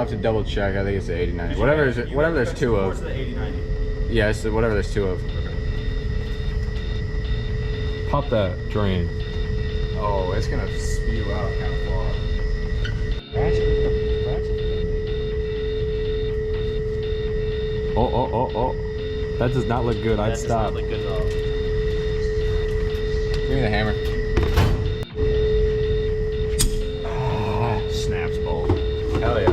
have to double check. I think it's the 8090. Whatever there's two of. The 8090. Yeah, it's whatever there's two of. Pop that drain. Oh, it's gonna spew out kind of far. Oh. That does not look good. I'd stop. That does not look good at all. Give me the hammer. Snaps bolt. Hell yeah.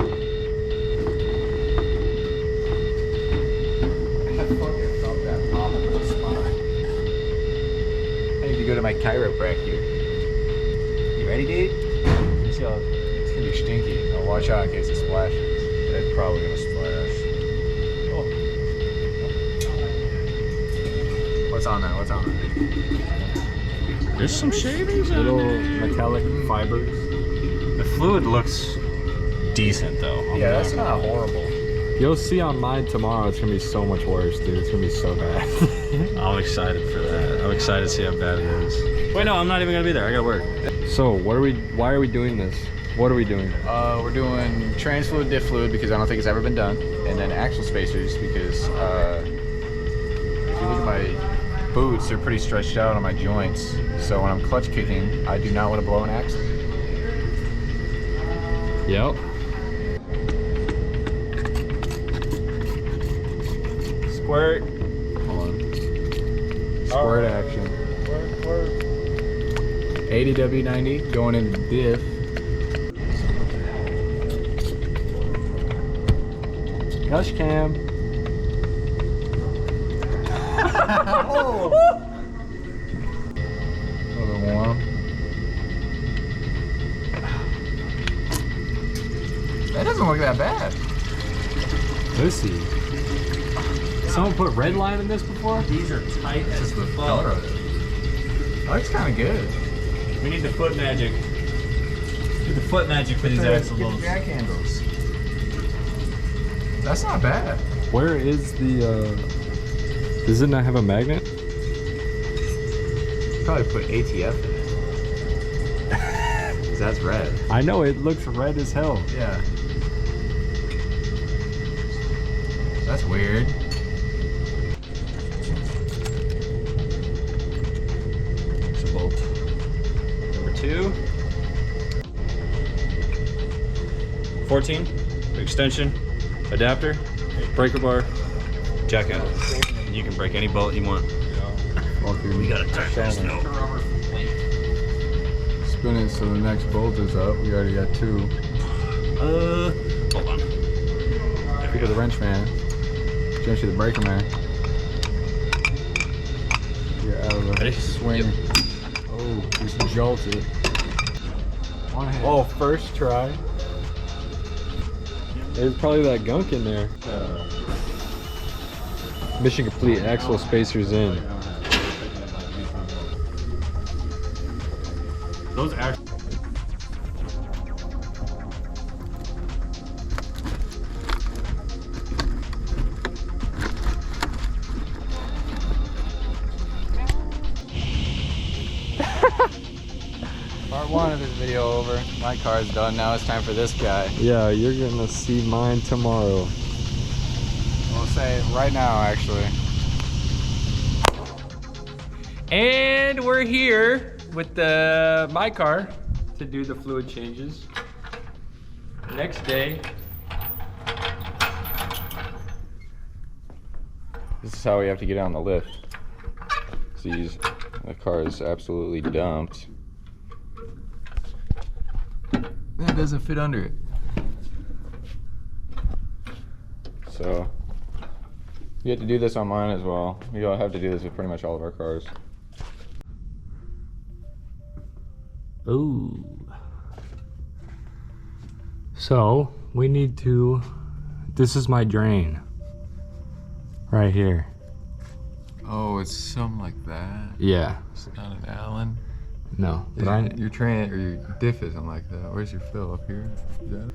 I fucking felt that pop in my spine. I need to go to my chiropractor. You ready, dude? It's gonna be stinky. I'll watch out in case it splashes. It's probably gonna splash. Oh. What's on that? What's on that? There's some shavings on Little there. metallic fibers. The fluid looks decent though. Yeah, that's not horrible. You'll see on mine tomorrow. It's gonna be so much worse, dude. It's gonna be so bad. I'm excited for that. I'm excited to see how bad it is. Wait, no, I'm not even gonna be there. I gotta work. So why are we doing this? What are we doing? We're doing trans fluid, diff fluid because I don't think it's ever been done, and then axle spacers because if you look at my boots, they're pretty stretched out on my joints. So when I'm clutch kicking, I do not want to blow an axle. Yep. Squirt. Hold on. Squirt action. 80W90 going into diff. Gush cam. Oh. A little bit warm. That doesn't look that bad. Let's see. Someone put red line in this before? These are tight This as is the fuck. color of it. That looks kind of good. We need the foot magic. Do the foot magic for these axle Get the bolts. jack handles. That's not bad. Where is the does it not have a magnet? Probably put ATF in it. 'Cause that's red. I know it looks red as hell. Yeah. That's weird. There's a bolt. Number 2. 14. Extension. Adapter. Breaker bar. Jack handle. And you can break any bolt you want. We gotta tighten this now. Spin it so the next bolt is up. We already got 2. Hold on. Pick up the wrench man. Jump to the breaker man. Get out of the Ready? swing. Yep. Oh, just jolted. One hand. Oh, first try. There's probably that gunk in there. Mission complete. Axle spacers in. Those axles. Part 1 of this video over. My car's done. Now it's time for this guy. Yeah, you're gonna see mine tomorrow. We'll say it right now, actually. And we're here with my car to do the fluid changes. Next day. This is how we have to get on the lift. See, the car is absolutely dumped. That doesn't fit under it. So, you have to do this on mine as well. We all have to do this with pretty much all of our cars. Ooh. So, we need to, this is my drain. Right here. Oh, it's something like that. Yeah. It's not an Allen. No, but Your train or your diff isn't like that. Where's your fill up here? Is that it?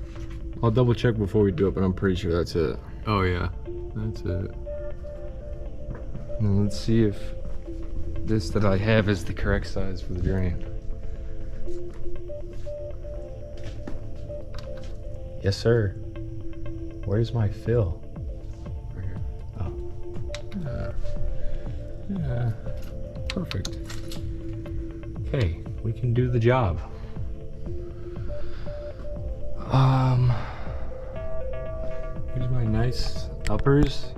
I'll double check before we do it, but I'm pretty sure that's it. Oh yeah, that's it. Now let's see if this that I have is the correct size for the drain. Yes, sir. Where's my fill? Right here. Oh. Yeah. Perfect. Okay, we can do the job. Here's my nice uppers.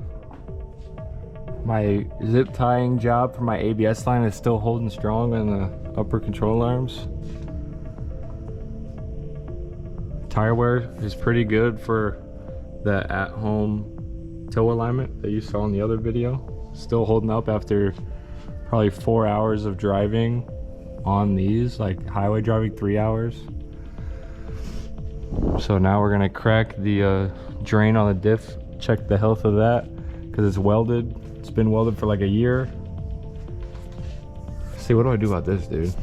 My zip tying job for my ABS line is still holding strong on the upper control arms. Tire wear is pretty good for the at-home toe alignment that you saw in the other video. Still holding up after probably 4 hours of driving on these, like highway driving 3 hours. So now we're gonna crack the drain on the diff, check the health of that, because it's welded. It's been welded for like a year. See, what do I do about this, dude?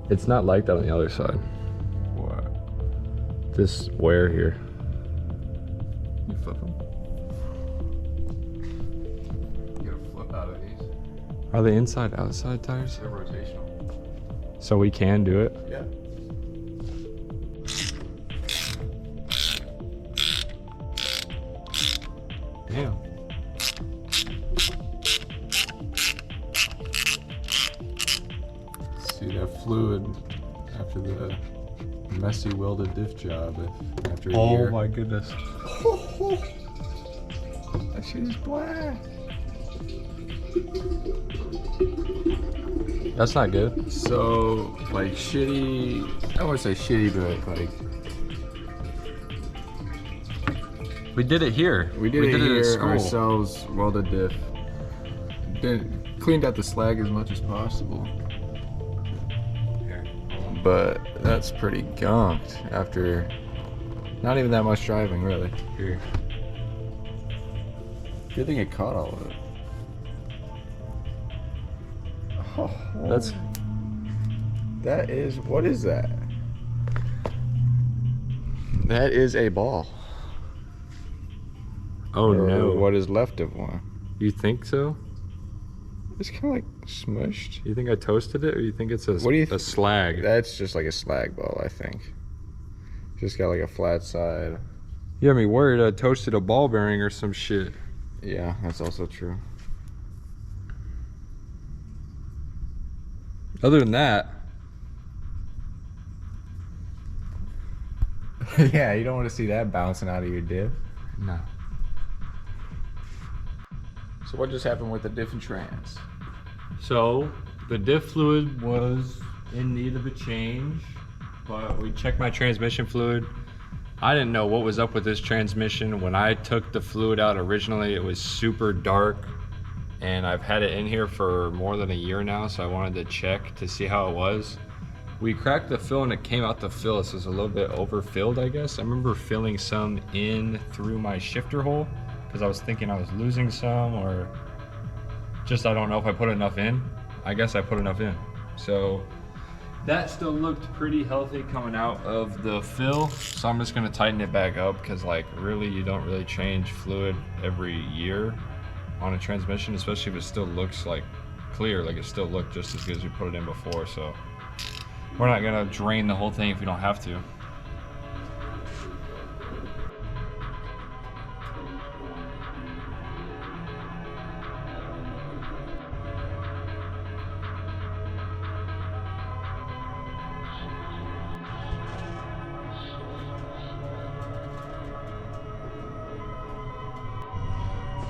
It's not like that on the other side. What? This wear here. You flip them. You gotta flip out of these. Are they inside outside tires? They're rotational. So we can do it? Yeah. Damn. See that fluid after the messy welded diff job after a year. Oh my goodness. That shit is black. That's not good. So, like shitty, I don't want to say shitty, but like. We did it here. We did it at here school. ourselves, welded diff. Then cleaned out the slag as much as possible. Here. But that's pretty gunked after not even that much driving, really. Here. Good thing it caught all of it. Oh, that is, what is that? That is a ball. Oh Or no. what is left of one. You think so? It's kind of like smushed. You think I toasted it, or you think it's a, What do you a slag? That's just like a slag ball, I think. Just got like a flat side. You got me worried I toasted a ball bearing or some shit. Yeah, that's also true. Other than that, Yeah, you don't want to see that bouncing out of your diff. no. So what just happened with the diff and trans? So the diff fluid was in need of a change, but we checked my transmission fluid. I didn't know what was up with this transmission. When I took the fluid out originally, it was super dark, and I've had it in here for more than a year now, so I wanted to check to see how it was. We cracked the fill and it came out the fill. This was a little bit overfilled, I guess. I remember filling some in through my shifter hole because I was thinking I was losing some, or just I don't know if I put enough in. I guess I put enough in. So that still looked pretty healthy coming out of the fill. So I'm just gonna tighten it back up because like really you don't really change fluid every year on a transmission, especially if it still looks like clear, like it still looked just as good as we put it in before. So we're not gonna drain the whole thing if we don't have to.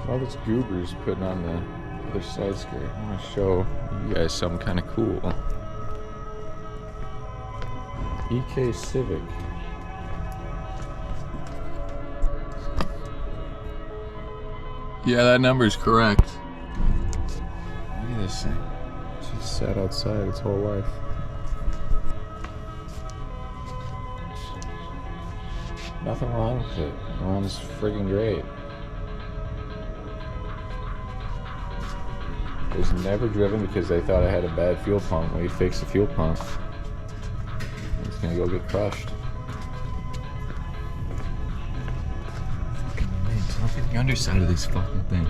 All this goobers putting on the other side skirt. I'm gonna show you guys something kind of cool. EK Civic. Yeah, that number is correct. Look at this thing. It's just sat outside its whole life. Nothing wrong with it. It runs friggin' great. It was never driven because they thought I had a bad fuel pump. When we fixed the fuel pump, it's gonna go get crushed. Fucking mint. Look at the underside of this fucking thing.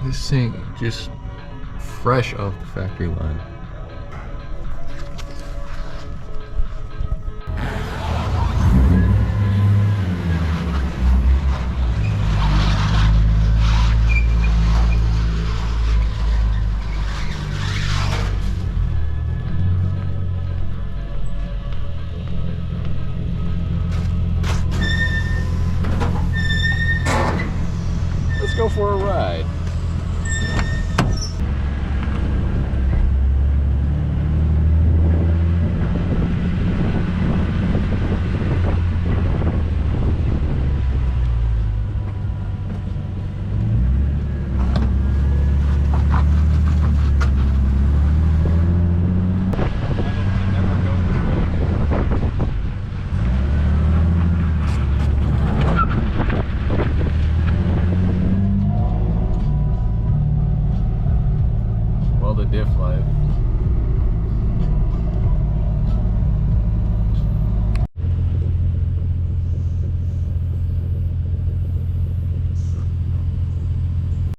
This thing just fresh off the factory line. the diff life.